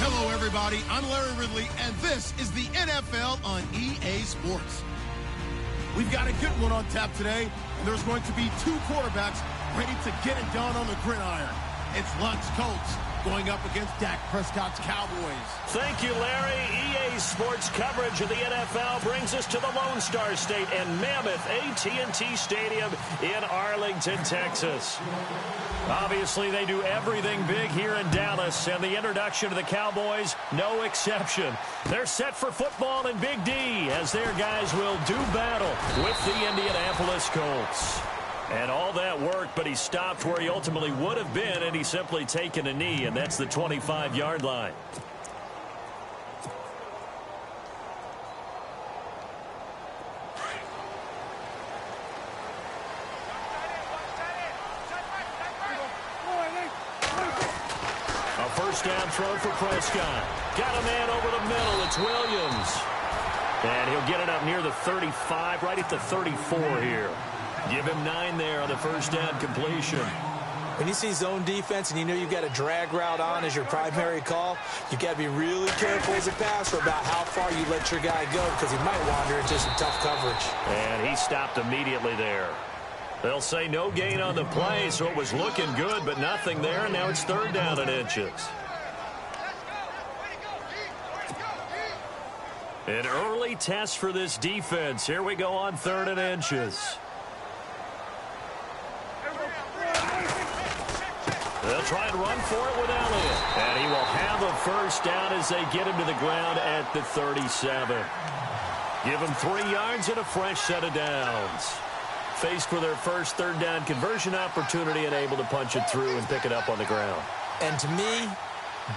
Hello, everybody. I'm Larry Ridley, and this is the NFL on EA Sports. We've got a good one on tap today, and there's going to be two quarterbacks ready to get it done on the gridiron. It's Luck's Colts going up against Dak Prescott's Cowboys. Thank you, Larry. EA Sports coverage of the NFL brings us to the Lone Star State and Mammoth AT&T Stadium in Arlington, Texas. Obviously, they do everything big here in Dallas, and the introduction to the Cowboys, no exception. They're set for football in Big D, as their guys will do battle with the Indianapolis Colts. And all that work, but he stopped where he ultimately would have been, and he's simply taken a knee, and that's the 25-yard line. A first down throw for Prescott. Got a man over the middle. It's Williams. And he'll get it up near the 35, right at the 34 here. Give him 9 there on the first down completion. When you see zone defense and you know you've got a drag route on as your primary call, you've got to be really careful as a passer about how far you let your guy go, because he might wander into some tough coverage. And he stopped immediately there. They'll say no gain on the play, so it was looking good, but nothing there, and now it's third down and inches. An early test for this defense. Here we go on third and inches. They'll try and run for it with Elliott. And he will have a first down as they get him to the ground at the 37. Give him 3 yards and a fresh set of downs. Faced with their first third down conversion opportunity and able to punch it through and pick it up on the ground. And to me,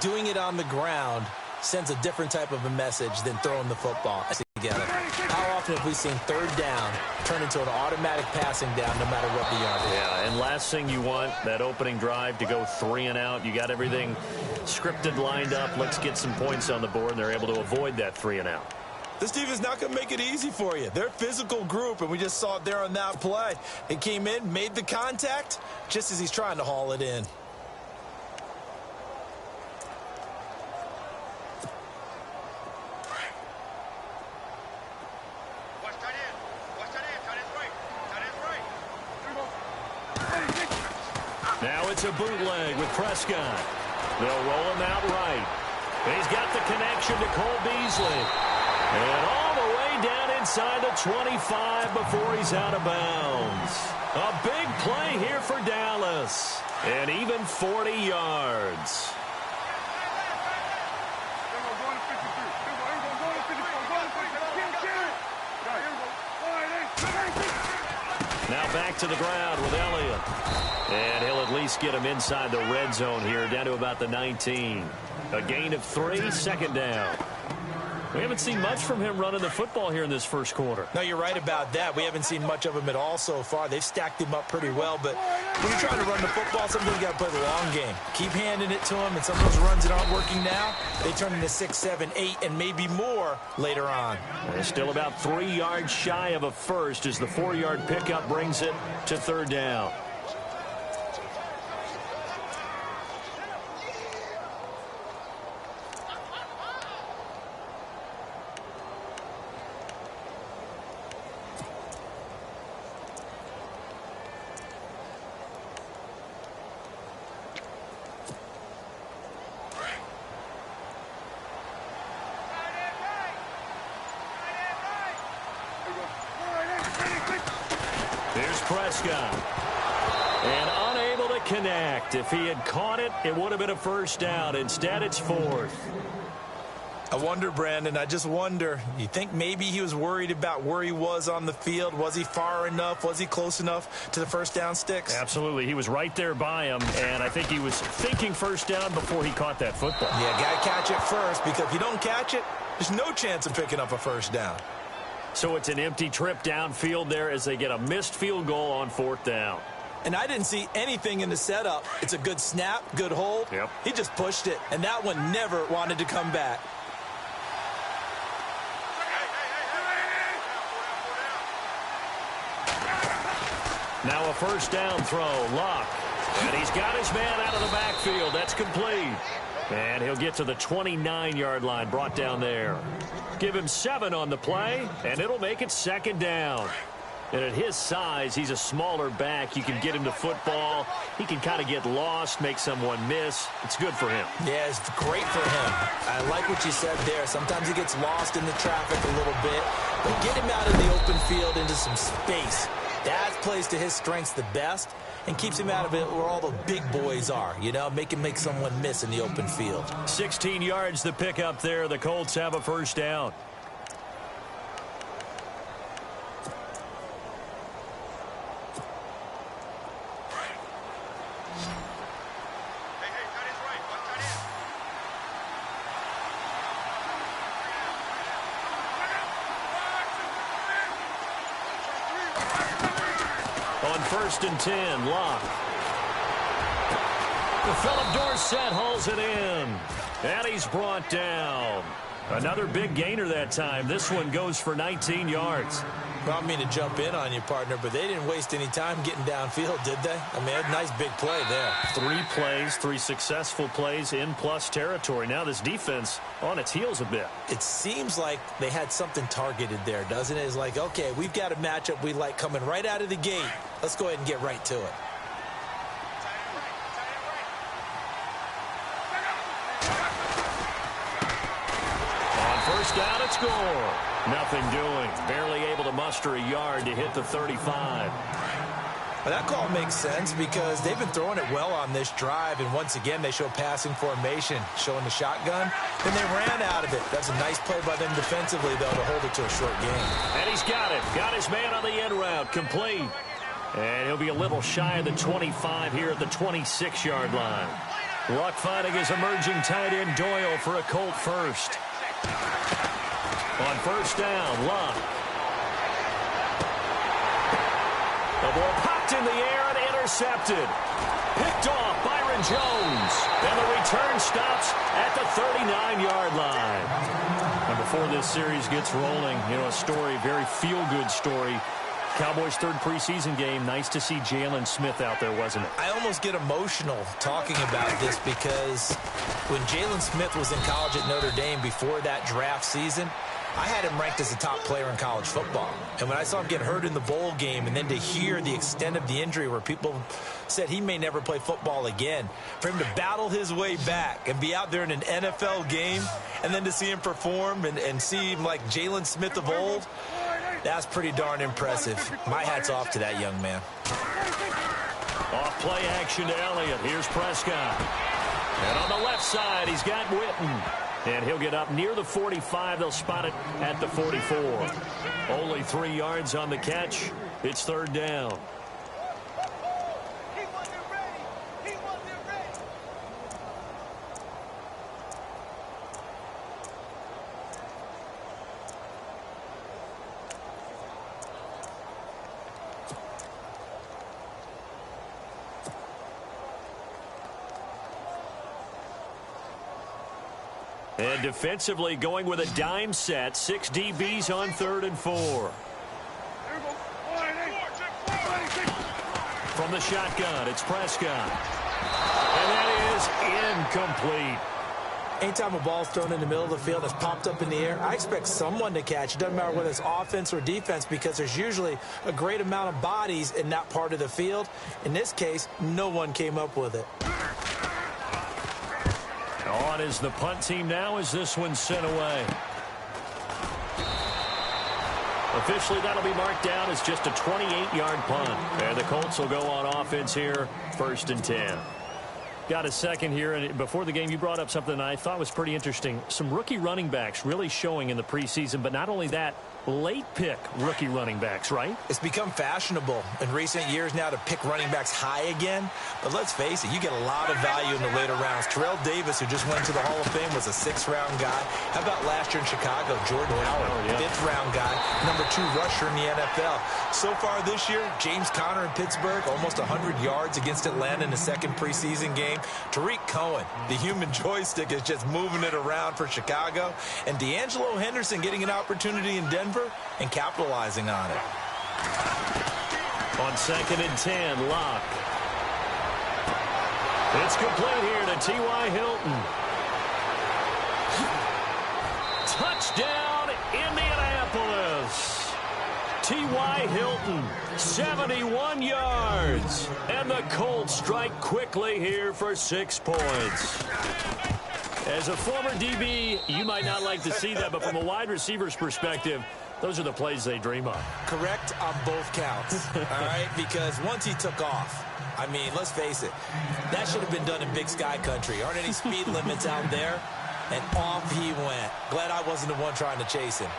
doing it on the ground sends a different type of a message than throwing the football together. How often have we seen third down turn into an automatic passing down no matter what the yard is? Yeah, and last thing you want, that opening drive to go 3 and out. You got everything scripted, lined up. Let's get some points on the board, and they're able to avoid that 3 and out. This defense is not going to make it easy for you. They're a physical group, and we just saw it there on that play. He came in, made the contact, just as he's trying to haul it in. Now it's a bootleg with Prescott. They'll roll him out right. He's got the connection to Cole Beasley. And all the way down inside the 25 before he's out of bounds. A big play here for Dallas. And even 40 yards. Now back to the ground with Elliott. And he'll at least get him inside the red zone here, down to about the 19. A gain of 3, second down. We haven't seen much from him running the football here in this first quarter. No, you're right about that. We haven't seen much of him at all so far. They've stacked him up pretty well, but when you're trying to run the football, sometimes you got to play the long game. Keep handing it to him, and some of those runs that aren't working now, they turn into 6, 7, 8, and maybe more later on. They're still about 3 yards shy of a first as the 4-yard pickup brings it to third down. Prescott. And unable to connect. If he had caught it, it would have been a first down. Instead, it's 4th. I wonder, Brandon, I just wonder, you think maybe he was worried about where he was on the field? Was he far enough? Was he close enough to the first down sticks? Absolutely. He was right there by him, and I think he was thinking first down before he caught that football. Yeah, got to catch it first, because if you don't catch it, there's no chance of picking up a first down. So it's an empty trip downfield there as they get a missed field goal on 4th down. And I didn't see anything in the setup. It's a good snap, good hold. Yep. He just pushed it, and that one never wanted to come back. Now a first down throw, Luck. And he's got his man out of the backfield. That's complete. And he'll get to the 29-yard line, brought down there. Give him 7 on the play, and it'll make it second down. And at his size, he's a smaller back. You can get him to football. He can kind of get lost, make someone miss. It's good for him. Yeah, it's great for him. I like what you said there. Sometimes he gets lost in the traffic a little bit. But get him out in the open field into some space. That plays to his strengths the best and keeps him out of it where all the big boys are. You know, make someone miss in the open field. 16 yards the pick up there. The Colts have a first down. First and 10, Lock. Philip Dorsett hauls it in. And he's brought down. Another big gainer that time. This one goes for 19 yards. Well, I mean to jump in on you, partner, but they didn't waste any time getting downfield, did they? I mean, a nice big play there. 3 plays, 3 successful plays in plus territory. Now this defense on its heels a bit. It seems like they had something targeted there, doesn't it? It's like, okay, we've got a matchup we like coming right out of the gate. Let's go ahead and get right to it. On first down, it's score. Nothing doing. Barely able to muster a yard to hit the 35. Well, that call makes sense because they've been throwing it well on this drive, and once again they show passing formation, showing the shotgun. Then they ran out of it. That's a nice play by them defensively, though, to hold it to a short game. And he's got it. Got his man on the end route. Complete. And he'll be a little shy of the 25 here at the 26-yard line. Luck finding his emerging tight end Doyle for a Colt first. On first down, Luck. The ball popped in the air and intercepted. Picked off Byron Jones. And the return stops at the 39-yard line. And before this series gets rolling, you know, a story, very feel-good story. Cowboys' third preseason game. Nice to see Jalen Smith out there, wasn't it? I almost get emotional talking about this because when Jalen Smith was in college at Notre Dame before that draft season, I had him ranked as a top player in college football. And when I saw him get hurt in the bowl game and then to hear the extent of the injury where people said he may never play football again, for him to battle his way back and be out there in an NFL game and then to see him perform and see him like Jalen Smith of old, that's pretty darn impressive. My hat's off to that young man. Off play action to Elliott. Here's Prescott. And on the left side, he's got Witten. And he'll get up near the 45. They'll spot it at the 44. Only 3 yards on the catch. It's third down. And defensively going with a dime set. 6 DBs on 3rd and 4. From the shotgun, it's Prescott. And that is incomplete. Anytime a ball's thrown in the middle of the field that's popped up in the air, I expect someone to catch. It doesn't matter whether it's offense or defense because there's usually a great amount of bodies in that part of the field. In this case, no one came up with it. On is the punt team now as this one's sent away. Officially, that'll be marked down as just a 28-yard punt. And the Colts will go on offense here, 1st and 10. Got a second here, and before the game, you brought up something I thought was pretty interesting. Some rookie running backs really showing in the preseason, but not only that, late pick rookie running backs, right? It's become fashionable in recent years now to pick running backs high again. But let's face it, you get a lot of value in the later rounds. Terrell Davis, who just went to the Hall of Fame, was a 6th-round guy. How about last year in Chicago, Jordan Howard, 5th-round guy, number 2 rusher in the NFL. So far this year, James Conner in Pittsburgh, almost 100 yards against Atlanta in the 2nd preseason game. Tariq Cohen, the human joystick, is just moving it around for Chicago. And D'Angelo Henderson getting an opportunity in Denver and capitalizing on it. On 2nd and 10, Locke. It's complete here to T.Y. Hilton. Touchdown, Indianapolis. T.Y. Hilton, 71 yards. And the Colts strike quickly here for 6 points. As a former DB, you might not like to see that, but from a wide receiver's perspective, those are the plays they dream of. Correct on both counts, all right? Because once he took off, I mean, let's face it, that should have been done in Big Sky country. Aren't any speed limits out there? And off he went. Glad I wasn't the one trying to chase him.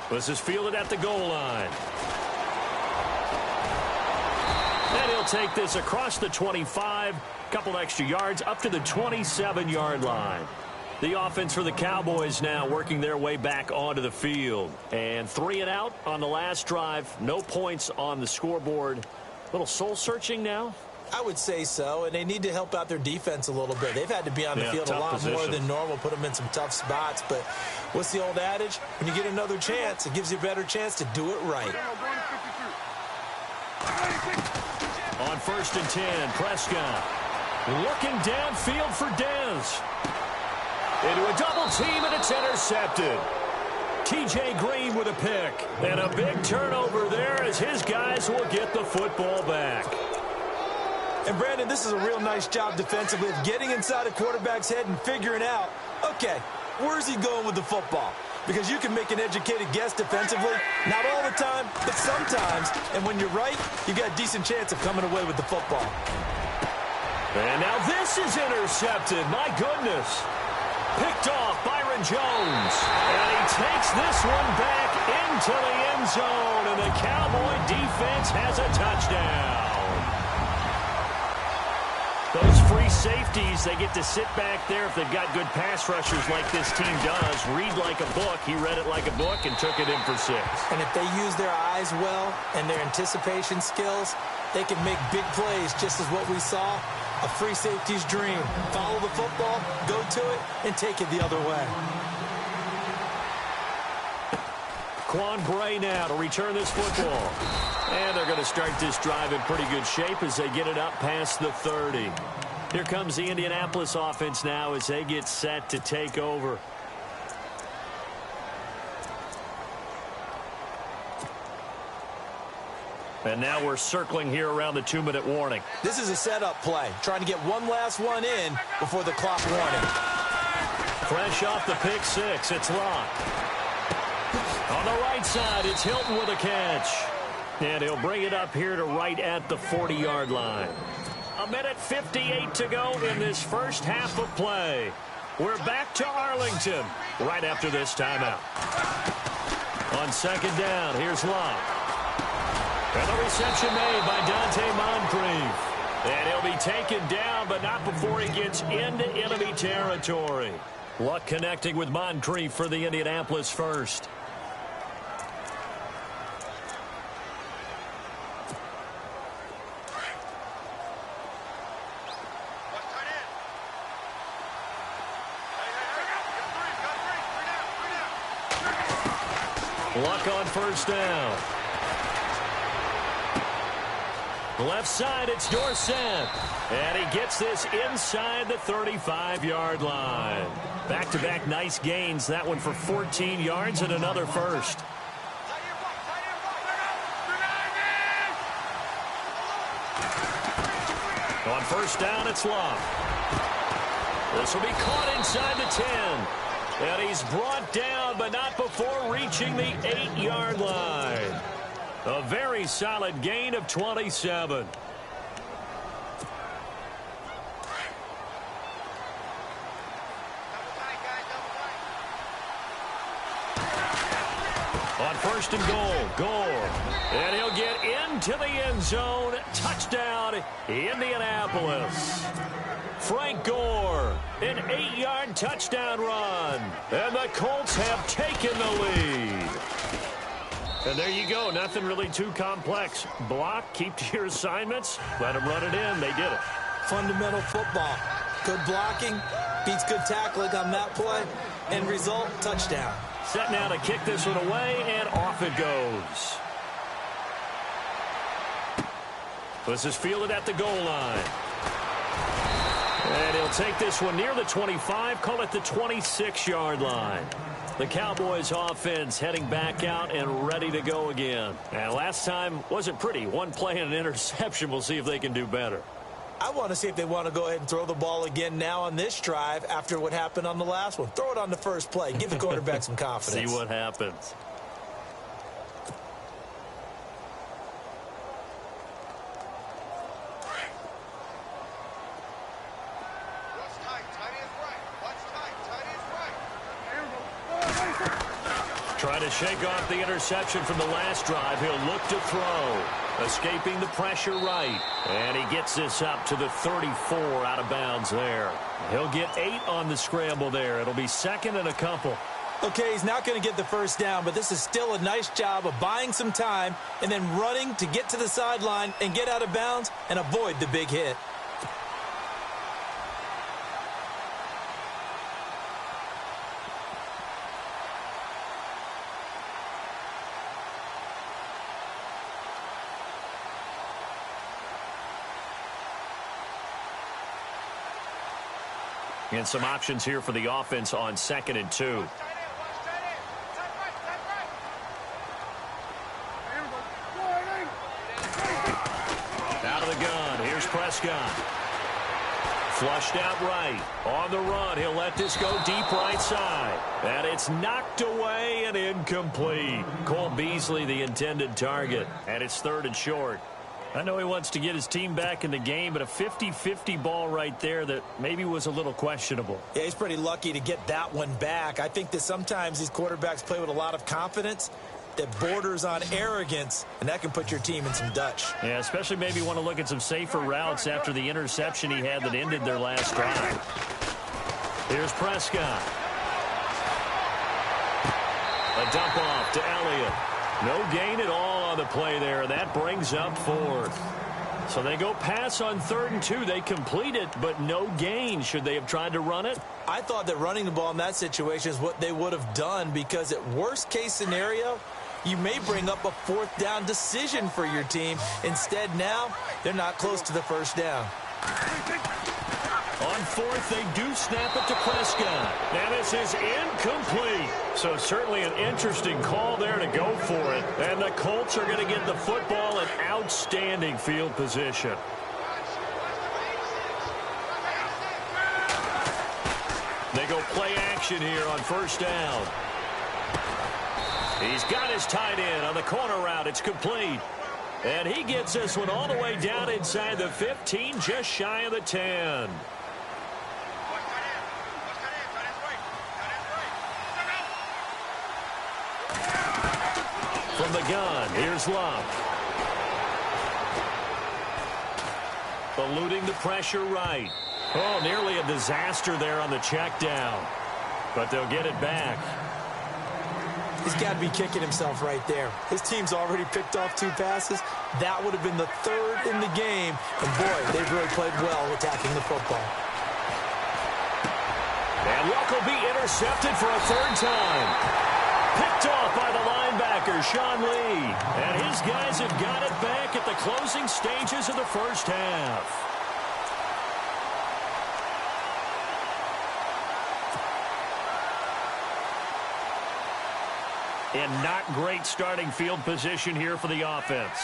This is fielded at the goal line. And he'll take this across the 25, couple extra yards, up to the 27-yard line. The offense for the Cowboys now working their way back onto the field. And 3 and out on the last drive. No points on the scoreboard. A little soul-searching now? I would say so, and they need to help out their defense a little bit. They've had to be on the field a lot more than normal, put them in some tough spots. But what's the old adage? When you get another chance, it gives you a better chance to do it right. On 1st and 10, Prescott looking downfield for Dez. Into a double team, and it's intercepted. T.J. Green with a pick. And a big turnover there as his guys will get the football back. And, Brandon, this is a real nice job defensively of getting inside a quarterback's head and figuring out, okay, where's he going with the football? Because you can make an educated guess defensively. Not all the time, but sometimes. And when you're right, you got a decent chance of coming away with the football. And now this is intercepted. My goodness. Picked off Byron Jones. And he takes this one back into the end zone. And the Cowboy defense has a touchdown. Those free safeties, they get to sit back there if they've got good pass rushers like this team does. Read like a book. He read it like a book and took it in for 6. And if they use their eyes well and their anticipation skills, they can make big plays, just as what we saw. A free safety's dream. Follow the football, go to it, and take it the other way. Quan Bray now to return this football. And they're going to start this drive in pretty good shape as they get it up past the 30. Here comes the Indianapolis offense now as they get set to take over. And now we're circling here around the 2-minute warning. This is a setup play, trying to get one last one in before the clock warning. Fresh off the pick 6, it's Locke. On the right side, it's Hilton with a catch. And he'll bring it up here to right at the 40-yard line. 1:58 to go in this first half of play. We're back to Arlington right after this timeout. On 2nd down, here's Locke. And the reception made by Dante Moncrief. And he'll be taken down, but not before he gets into enemy territory. Luck connecting with Moncrief for the Indianapolis first. Luck on 1st down. Left side, it's Dorsett. And he gets this inside the 35-yard line. Back-to-back nice gains. That one for 14 yards and another first. On 1st down, it's Locke. This will be caught inside the 10. And he's brought down, but not before reaching the 8-yard line. A very solid gain of 27. On 1st and goal, Gore. And he'll get into the end zone. Touchdown, Indianapolis. Frank Gore, an 8-yard touchdown run. And the Colts have taken the lead. And there you go. Nothing really too complex. Block, keep to your assignments, let them run it in. They did it. Fundamental football. Good blocking, beats good tackling on that play. End result, touchdown. Set now to kick this one away, and off it goes. This is fielded at the goal line. And he'll take this one near the 25, call it the 26-yard line. The Cowboys offense heading back out and ready to go again. And last time wasn't pretty. One play and an interception. We'll see if they can do better. I want to see if they want to go ahead and throw the ball again now on this drive after what happened on the last one. Throw it on the first play. Give the quarterback some confidence. See what happens. Trying to shake off the interception from the last drive. He'll look to throw. Escaping the pressure right. And he gets this up to the 34 out of bounds there. He'll get 8 on the scramble there. It'll be second and a couple. Okay, he's not going to get the first down, but this is still a nice job of buying some time and then running to get to the sideline and get out of bounds and avoid the big hit. And some options here for the offense on 2nd and 2. Out of the gun. Here's Prescott. Flushed out right. On the run. He'll let this go deep right side. And it's knocked away and incomplete. Cole Beasley, the intended target. And it's 3rd and short. I know he wants to get his team back in the game, but a 50-50 ball right there that maybe was a little questionable. Yeah, he's pretty lucky to get that one back. I think that sometimes these quarterbacks play with a lot of confidence that borders on arrogance, and that can put your team in some Dutch. Yeah, especially maybe want to look at some safer routes after the interception he had that ended their last drive. Here's Prescott. A dump off to Elliott. No gain at all on the play there, and that brings up 4th. So they go pass on 3rd and 2. They complete it, but no gain. Should they have tried to run it? I thought that running the ball in that situation is what they would have done, because at worst case scenario, you may bring up a 4th down decision for your team. Instead, now, they're not close to the first down. On 4th, they do snap it to Prescott. And this is incomplete. So certainly an interesting call there to go for it. And the Colts are going to get the football in outstanding field position. They go play action here on 1st down. He's got his tight end on the corner route. It's complete. And he gets this one all the way down inside the 15, just shy of the 10. From the gun, here's Love. Eluding the pressure right. Oh, nearly a disaster there on the check down. But they'll get it back. He's got to be kicking himself right there. His team's already picked off 2 passes. That would have been the 3rd in the game. And, boy, they've really played well attacking the football. And Luck will be intercepted for a 3rd time. Picked off by the linebacker, Sean Lee. And his guys have got it back at the closing stages of the first half. And not great starting field position here for the offense.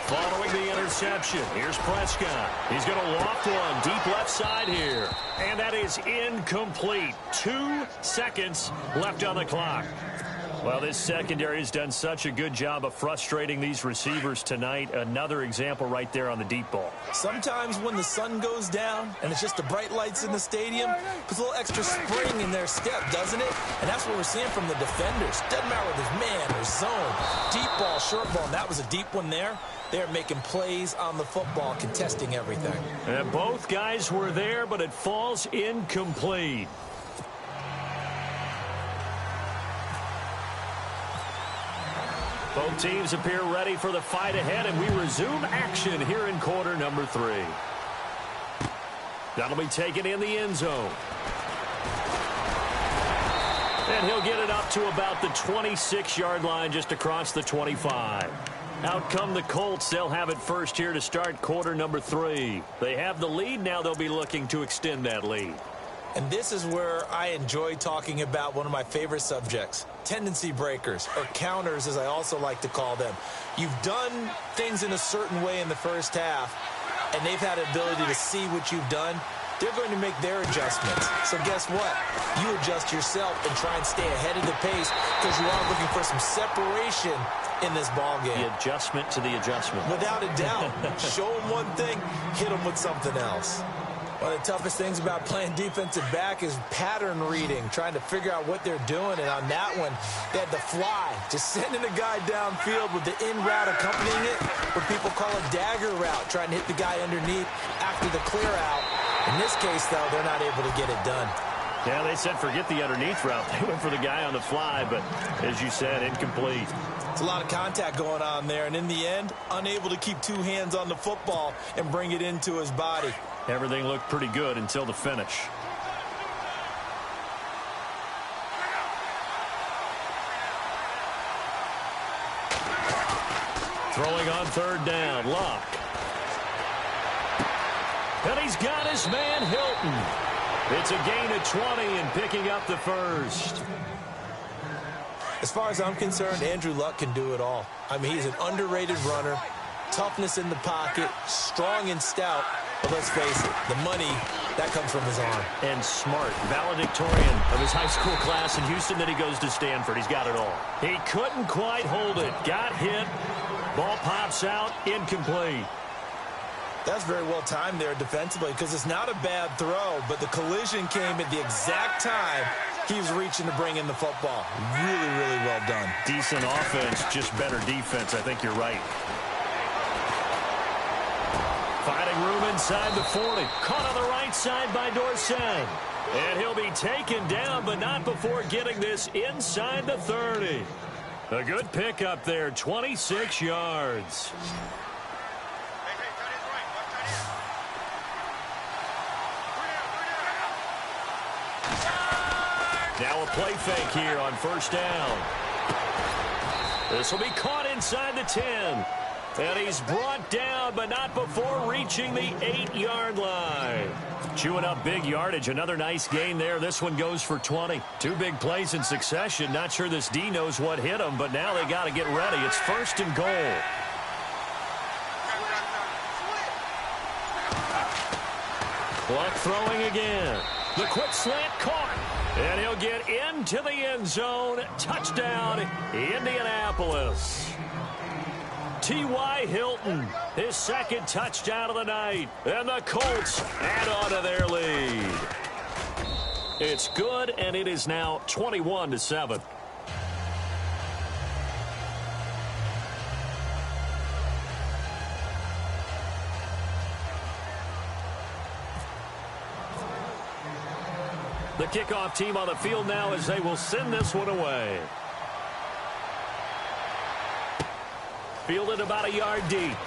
Following the interception, here's Prescott. He's going to loft one deep left side here. And that is incomplete. 2 seconds left on the clock. Well, this secondary has done such a good job of frustrating these receivers tonight. Another example right there on the deep ball. Sometimes when the sun goes down and it's just the bright lights in the stadium, puts a little extra spring in their step, doesn't it? And that's what we're seeing from the defenders. Doesn't matter whether it's man or zone. Deep ball, short ball, and that was a deep one there. They're making plays on the football, contesting everything. And both guys were there, but it falls incomplete. Both teams appear ready for the fight ahead, and we resume action here in quarter number 3. That'll be taken in the end zone. And he'll get it up to about the 26-yard line, just across the 25. Out come the Colts. They'll have it first here to start quarter number 3. They have the lead. Now they'll be looking to extend that lead. And this is where I enjoy talking about one of my favorite subjects, tendency breakers, or counters as I also like to call them. You've done things in a certain way in the first half, and they've had the ability to see what you've done. They're going to make their adjustments. So guess what? You adjust yourself and try and stay ahead of the pace because you are looking for some separation in this ball game. The adjustment to the adjustment. Without a doubt. Show them one thing, hit them with something else. One of the toughest things about playing defensive back is pattern reading, trying to figure out what they're doing. And on that one, they had the fly, just sending a guy downfield with the in route accompanying it, what people call a dagger route, trying to hit the guy underneath after the clear out. In this case, though, they're not able to get it done. Yeah, they said forget the underneath route. They went for the guy on the fly, but as you said, incomplete. It's a lot of contact going on there, and in the end, unable to keep two hands on the football and bring it into his body. Everything looked pretty good until the finish. Throwing on third down, Luck. And he's got his man, Hilton. It's a gain of 20 and picking up the first. As far as I'm concerned, Andrew Luck can do it all. I mean, he's an underrated runner, toughness in the pocket, strong and stout. But let's face it, the money, that comes from his arm. And smart, valedictorian of his high school class in Houston. Then he goes to Stanford. He's got it all. He couldn't quite hold it. Got hit. Ball pops out. Incomplete. That's very well timed there defensively because it's not a bad throw, but the collision came at the exact time he was reaching to bring in the football. Really, really well done. Decent offense, just better defense. I think you're right. Finding room inside the 40. Caught on the right side by Dorsett. And he'll be taken down, but not before getting this inside the 30. A good pickup there, 26 yards. Now a play fake here on first down. This will be caught inside the 10. And he's brought down, but not before reaching the 8-yard line. Chewing up big yardage. Another nice gain there. This one goes for 20. Two big plays in succession. Not sure this D knows what hit him, but now they got to get ready. It's first and goal. Clock throwing again. The quick slant caught. And he'll get into the end zone. Touchdown, Indianapolis. T.Y. Hilton, his second touchdown of the night. And the Colts add on to their lead. It's good, and it is now 21-7. The kickoff team on the field now as they will send this one away. Fielded about a yard deep.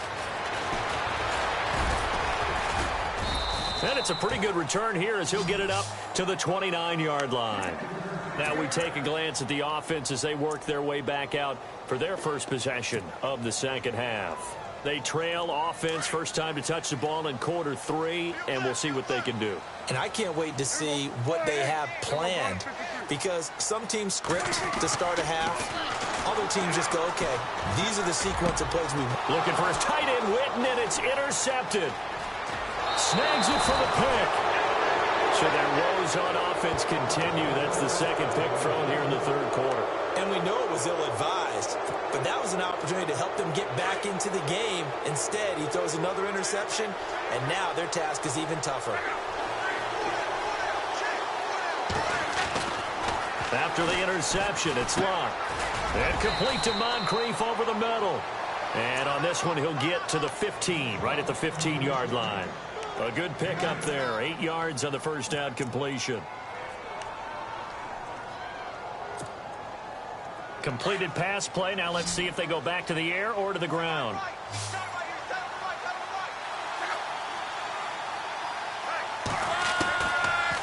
And it's a pretty good return here as he'll get it up to the 29-yard line. Now we take a glance at the offense as they work their way back out for their first possession of the second half. They trail offense, first time to touch the ball in quarter 3, and we'll see what they can do. And I can't wait to see what they have planned because some teams script to start a half. Other teams just go, okay, these are the sequence of plays we want. Looking for his tight end, Witten, and it's intercepted. Snags it for the pick. So their woes on offense continue. That's the second pick thrown here in the third quarter. And we know it was ill-advised, but that was an opportunity to help them get back into the game. Instead, he throws another interception, and now their task is even tougher. After the interception, it's Luck. And complete to Moncrief over the middle. And on this one, he'll get to the 15, right at the 15-yard line. A good pickup there, 8 yards on the first down completion. Completed pass play. Now let's see if they go back to the air or to the ground.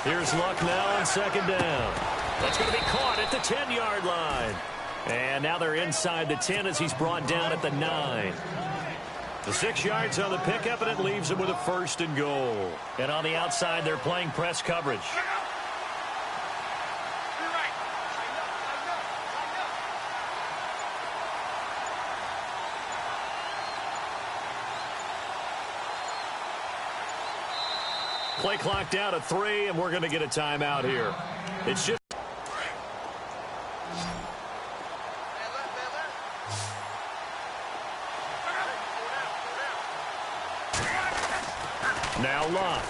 Here's Luck now on second down. That's going to be caught at the 10-yard line. And now they're inside the 10 as he's brought down at the 9. The 6 yards on the pickup, and it leaves him with a 1st and goal. And on the outside, they're playing press coverage. Play clock down to 3, and we're going to get a timeout here. It's just now Locke.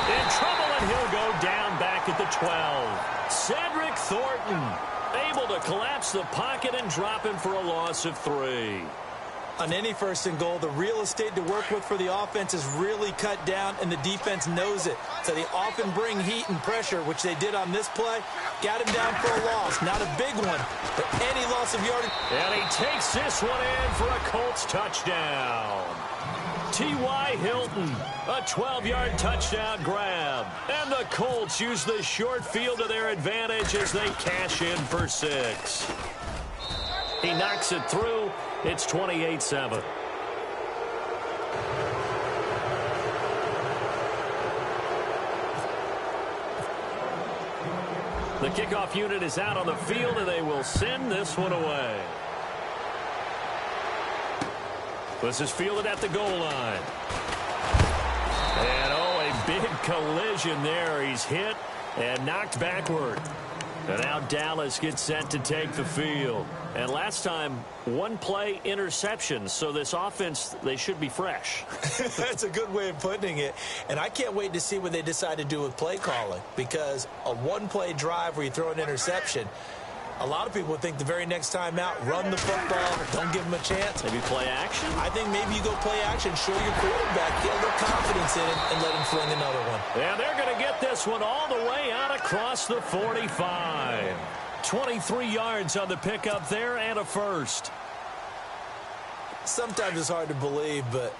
In trouble, and he'll go down back at the 12. Cedric Thornton able to collapse the pocket and drop him for a loss of 3. On any 1st and goal, the real estate to work with for the offense is really cut down, and the defense knows it. So they often bring heat and pressure, which they did on this play. Got him down for a loss. Not a big one, but any loss of yardage. And he takes this one in for a Colts touchdown. T.Y. Hilton, a 12-yard touchdown grab. And the Colts use the short field to their advantage as they cash in for 6. He knocks it through. It's 28-7. The kickoff unit is out on the field, and they will send this one away. This is fielded at the goal line. And, a big collision there. He's hit and knocked backward. And now Dallas gets set to take the field. And last time, 1 play interception. So this offense, they should be fresh. That's a good way of putting it. And I can't wait to see what they decide to do with play calling. Because a 1-play drive where you throw an interception, a lot of people would think the very next time out, run the football, don't give them a chance. Maybe play action? I think maybe you go play action, show your quarterback, get a little confidence in him, and let him fling another one. Yeah, they're going to get this one all the way out across the 45. 23 yards on the pickup there and a 1st. Sometimes it's hard to believe, but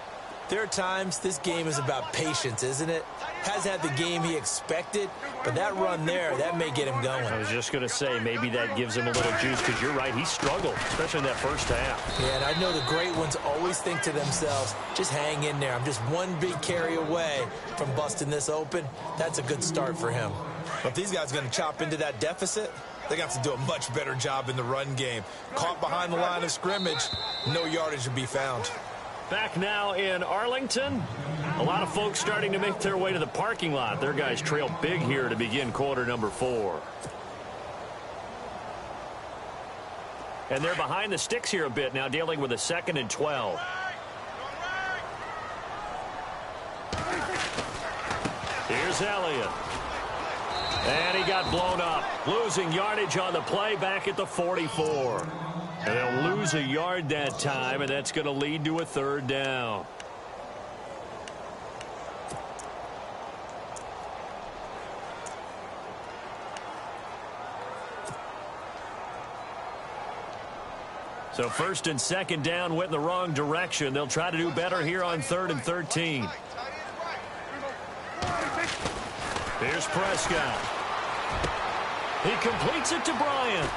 there are times this game is about patience, isn't it? Has had the game he expected, but that run there, that may get him going. I was just going to say, maybe that gives him a little juice, because you're right, he struggled, especially in that first half. Yeah, and I know the great ones always think to themselves, just hang in there. I'm just one big carry away from busting this open. That's a good start for him. But if these guys are going to chop into that deficit, they got to do a much better job in the run game. Caught behind the line of scrimmage, no yardage to be found. Back now in Arlington. A lot of folks starting to make their way to the parking lot. Their guys trail big here to begin quarter number 4. And they're behind the sticks here a bit now, dealing with a 2nd and 12. Here's Elliott. And he got blown up. Losing yardage on the play back at the 44. And they'll lose a yard that time, and that's going to lead to a 3rd down. So 1st and 2nd down went in the wrong direction. They'll try to do better here on 3rd and 13. Here's Prescott. He completes it to Bryant.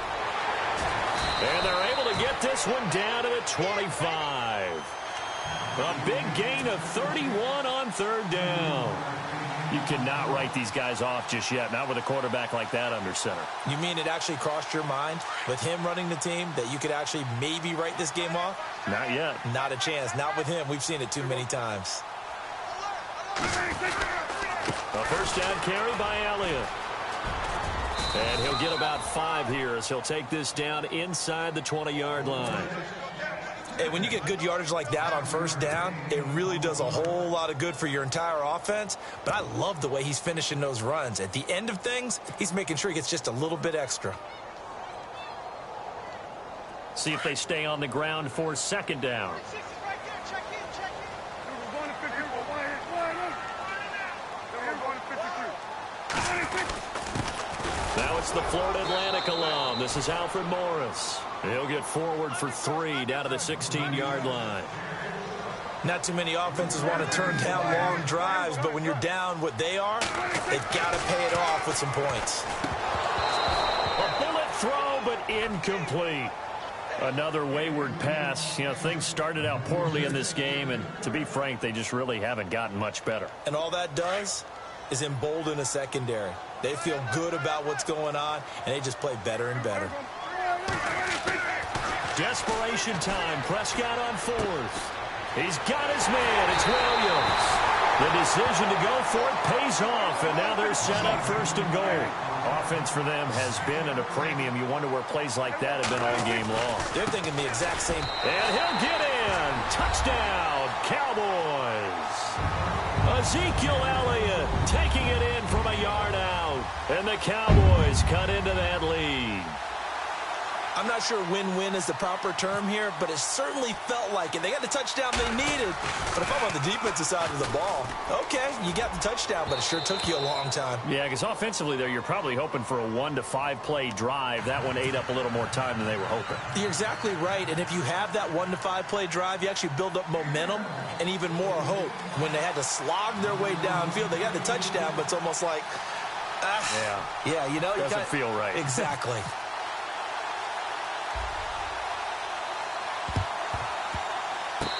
And they're able to get this one down to the 25. A big gain of 31 on 3rd down. You cannot write these guys off just yet, not with a quarterback like that under center. You mean it actually crossed your mind with him running the team that you could actually maybe write this game off? Not yet. Not a chance. Not with him. We've seen it too many times. A 1st down carry by Elliott. And he'll get about 5 here as he'll take this down inside the 20-yard line. Hey, when you get good yardage like that on 1st down, it really does a whole lot of good for your entire offense. But I love the way he's finishing those runs. At the end of things, he's making sure he gets just a little bit extra. See if they stay on the ground for 2nd down. Now it's the Florida Atlantic alum. This is Alfred Morris. He'll get forward for 3 down to the 16-yard line. Not too many offenses want to turn down long drives, but when you're down what they are, they've got to pay it off with some points. A bullet throw, but incomplete. Another wayward pass. You know, things started out poorly in this game, and to be frank, they just really haven't gotten much better. And all that does is embolden a secondary. They feel good about what's going on, and they just play better and better. Desperation time. Prescott on fourth. He's got his man. It's Williams. The decision to go for it pays off, and now they're set up first and goal. Offense for them has been at a premium. You wonder where plays like that have been all game long. They're thinking the exact same. And he'll get in. Touchdown, Cowboys. Ezekiel Elliott taking it in from a yard out. And the Cowboys cut into that lead. I'm not sure win-win is the proper term here, but it certainly felt like it. They got the touchdown they needed. But if I'm on the defensive side of the ball, okay, you got the touchdown, but it sure took you a long time. Yeah, because offensively there, you're probably hoping for a 1 to 5 play drive. That one ate up a little more time than they were hoping. You're exactly right. And if you have that 1 to 5 play drive, you actually build up momentum and even more hope. When they had to slog their way downfield, they got the touchdown, but it's almost like, yeah, you know, doesn't feel right. Exactly.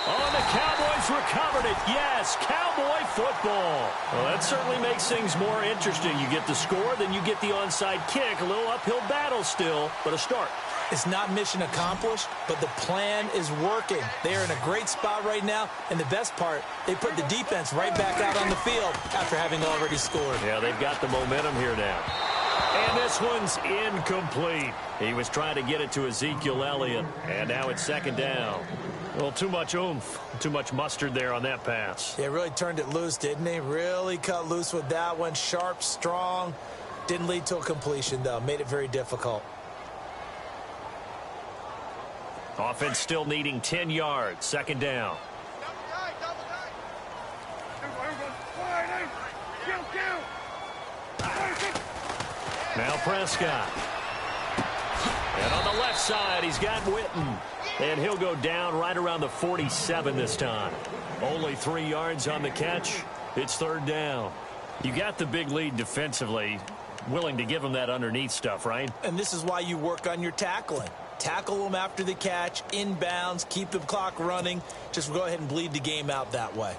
Oh, the Cowboys recovered it. Yes, Cowboy football. Well, that certainly makes things more interesting. You get the score, then you get the onside kick. A little uphill battle still, but a start. It's not mission accomplished, but the plan is working. They are in a great spot right now, and the best part, they put the defense right back out on the field after having already scored. Yeah, they've got the momentum here now. And this one's incomplete. He was trying to get it to Ezekiel Elliott, and now it's second down. Well, too much oomph, too much mustard there on that pass. They really turned it loose, didn't they? Really cut loose with that one. Sharp, strong. Didn't lead to a completion, though. Made it very difficult. Offense still needing 10 yards. Second down. Now Prescott. And on the left side, he's got Witten. And he'll go down right around the 47 this time. Only 3 yards on the catch. It's third down. You got the big lead defensively. Willing to give them that underneath stuff, right? And this is why you work on your tackling. Tackle them after the catch, inbounds, keep the clock running. Just go ahead and bleed the game out that way.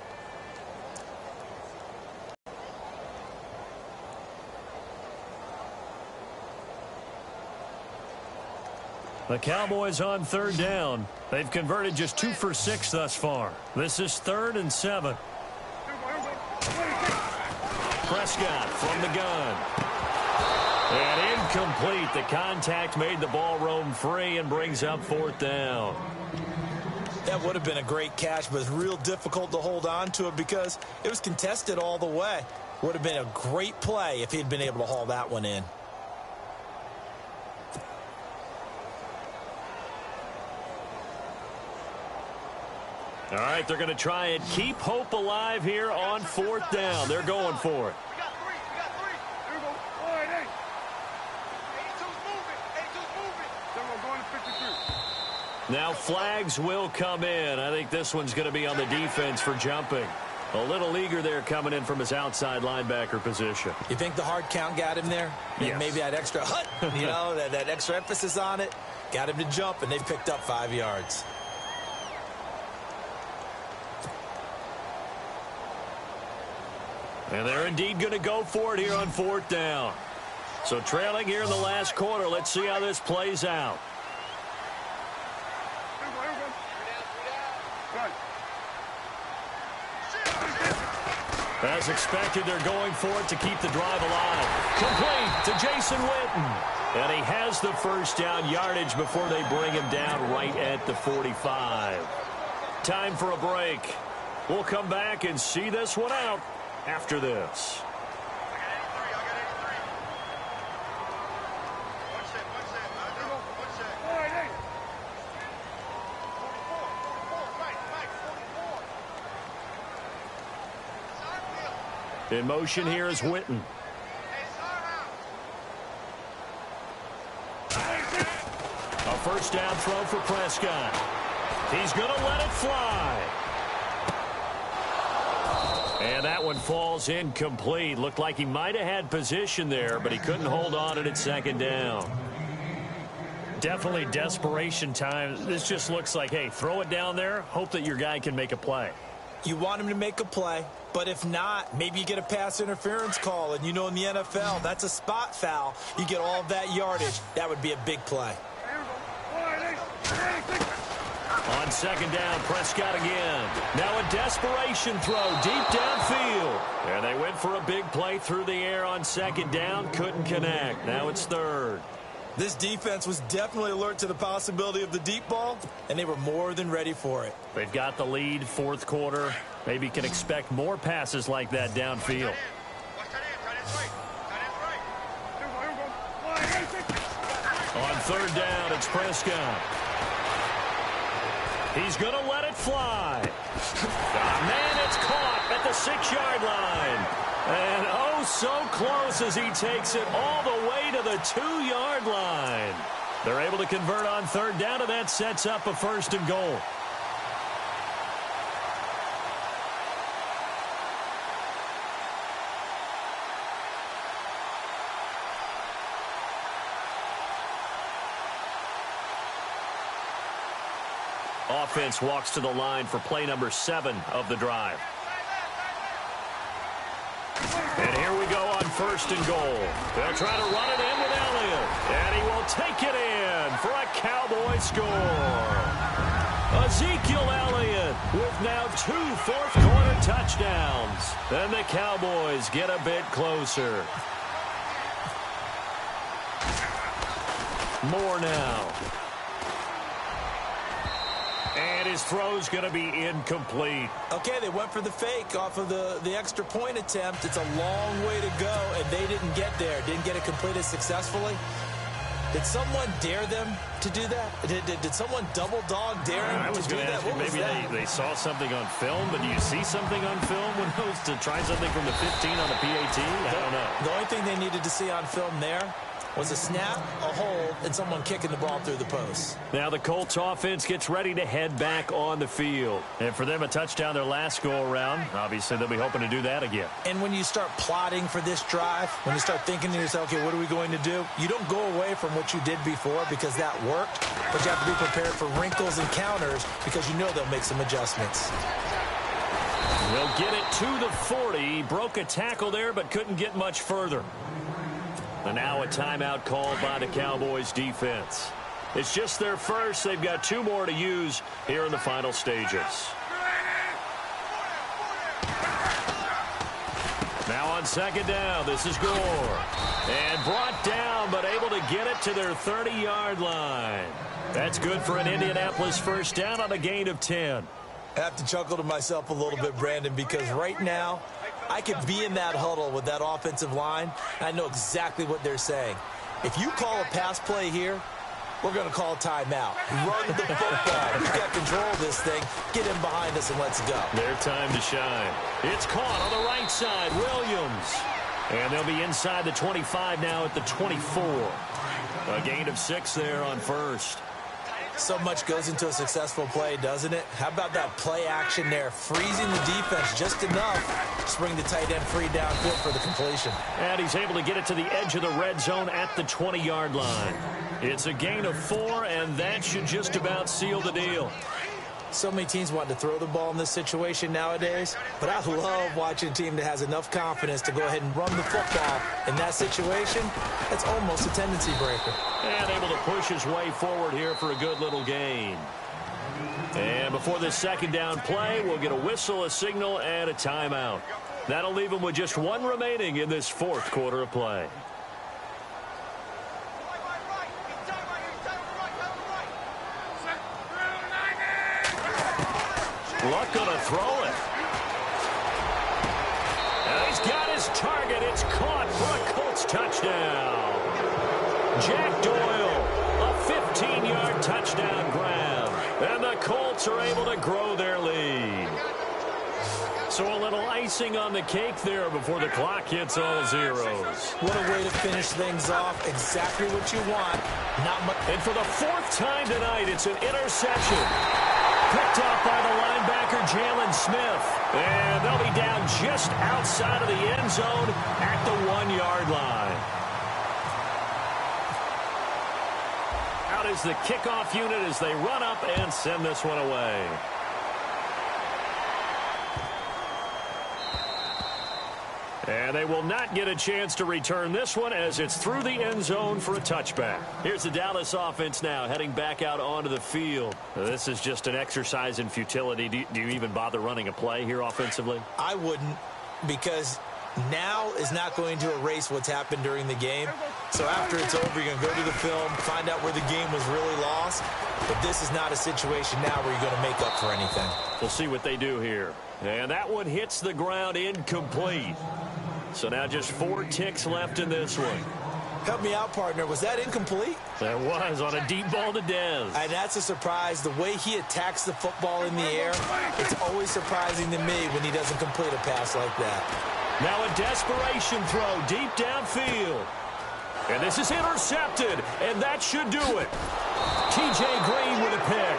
The Cowboys on third down. They've converted just 2 for 6 thus far. This is 3rd and 7. Prescott from the gun. And incomplete. The contact made the ball roam free and brings up 4th down. That would have been a great catch, but it's real difficult to hold on to it because it was contested all the way. Would have been a great play if he'd been able to haul that one in. All right, they're going to try and keep hope alive here on 4th down. They're going for it. Now flags will come in. I think this one's going to be on the defense for jumping. A little eager there coming in from his outside linebacker position. You think the hard count got him there? Yes. Maybe that extra you know, that extra emphasis on it. Got him to jump, and they picked up 5 yards. And they're indeed going to go for it here on 4th down. So trailing here in the last quarter. Let's see how this plays out. As expected, they're going for it to keep the drive alive. Complete to Jason Witten. And he has the first down yardage before they bring him down right at the 45. Time for a break. We'll come back and see this one out after this. In motion here is Witten. A first down throw for Prescott. He's going to let it fly. And that one falls incomplete. Looked like he might have had position there, but he couldn't hold on to it at second down. Definitely desperation time. This just looks like, hey, throw it down there, hope that your guy can make a play. You want him to make a play, but if not, maybe you get a pass interference call, and you know in the NFL, that's a spot foul. You get all of that yardage. That would be a big play. On second down, Prescott again. Now a desperation throw deep downfield. And they went for a big play through the air on second down. Couldn't connect. Now it's third. This defense was definitely alert to the possibility of the deep ball, and they were more than ready for it. They've got the lead, fourth quarter. Maybe can expect more passes like that downfield. On third down, it's Prescott. He's going to let it fly. Man, it's caught at the 6-yard line. And oh, so close as he takes it all the way to the 2-yard line. They're able to convert on third down, and that sets up a first and goal. Offense walks to the line for play number 7 of the drive. And here we go on first and goal. They'll try to run it in with Elliott. And he will take it in for a Cowboy score. Ezekiel Elliott with now 2 fourth-quarter touchdowns. Then the Cowboys get a bit closer. More now. And his throw's going to be incomplete. Okay, they went for the fake off of the extra point attempt. It's a long way to go, and they didn't get there. Didn't get it completed successfully. Did someone dare them to do that? Did someone double dog dare him to do that? What was that? Maybe they saw something on film, but do you see something on film when those to try something from the 15 on the PAT? I don't know. The only thing they needed to see on film there was a snap, a hold, and someone kicking the ball through the post. Now the Colts offense gets ready to head back on the field. And for them, a touchdown their last go-around. Obviously, they'll be hoping to do that again. And when you start plotting for this drive, when you start thinking to yourself, okay, what are we going to do? You don't go away from what you did before because that worked, but you have to be prepared for wrinkles and counters because you know they'll make some adjustments. They'll get it to the 40. Broke a tackle there, but couldn't get much further. And now a timeout called by the Cowboys defense. It's just their first. They've got 2 more to use here in the final stages. Now on second down, this is Gore. And brought down, but able to get it to their 30-yard line. That's good for an Indianapolis first down on a gain of 10. I have to chuckle to myself a little bit, Brandon, because right now, I could be in that huddle with that offensive line, and I know exactly what they're saying. If you call a pass play here, we're going to call timeout. Run the football. If you got control of this thing, get in behind us and let's go. Their time to shine. It's caught on the right side, Williams. And they'll be inside the 25 now at the 24. A gain of 6 there on first. So much goes into a successful play, doesn't it? How about that play action there? Freezing the defense just enough to bring the tight end free downfield for the completion. And he's able to get it to the edge of the red zone at the 20-yard line. It's a gain of 4, and that should just about seal the deal. So many teams want to throw the ball in this situation nowadays, but I love watching a team that has enough confidence to go ahead and run the football. In that situation, it's almost a tendency breaker. And able to push his way forward here for a good little gain. And before this second down play, we'll get a whistle, a signal, and a timeout. That'll leave him with just 1 remaining in this fourth quarter of play. Luck gonna throw it. And he's got his target. It's caught for a Colts touchdown. Jack Doyle, a 15-yard touchdown grab. And the Colts are able to grow their lead. So a little icing on the cake there before the clock hits all zeros. What a way to finish things off. Exactly what you want. Not much. And for the 4th time tonight, it's an interception. Picked off by the linebacker, Jalen Smith. And they'll be down just outside of the end zone at the 1-yard line. Out is the kickoff unit as they run up and send this one away. And they will not get a chance to return this one as it's through the end zone for a touchback. Here's the Dallas offense now heading back out onto the field. This is just an exercise in futility. Do you even bother running a play here offensively? I wouldn't, because now is not going to erase what's happened during the game. So after it's over, you're going to go to the film, find out where the game was really lost. But this is not a situation now where you're going to make up for anything. We'll see what they do here. And that one hits the ground incomplete. So now just 4 ticks left in this one. Help me out, partner. Was that incomplete? That was on a deep ball to Dez. And that's a surprise. The way he attacks the football in the air, it's always surprising to me when he doesn't complete a pass like that. Now a desperation throw deep downfield. And this is intercepted, and that should do it. T.J. Green with a pick.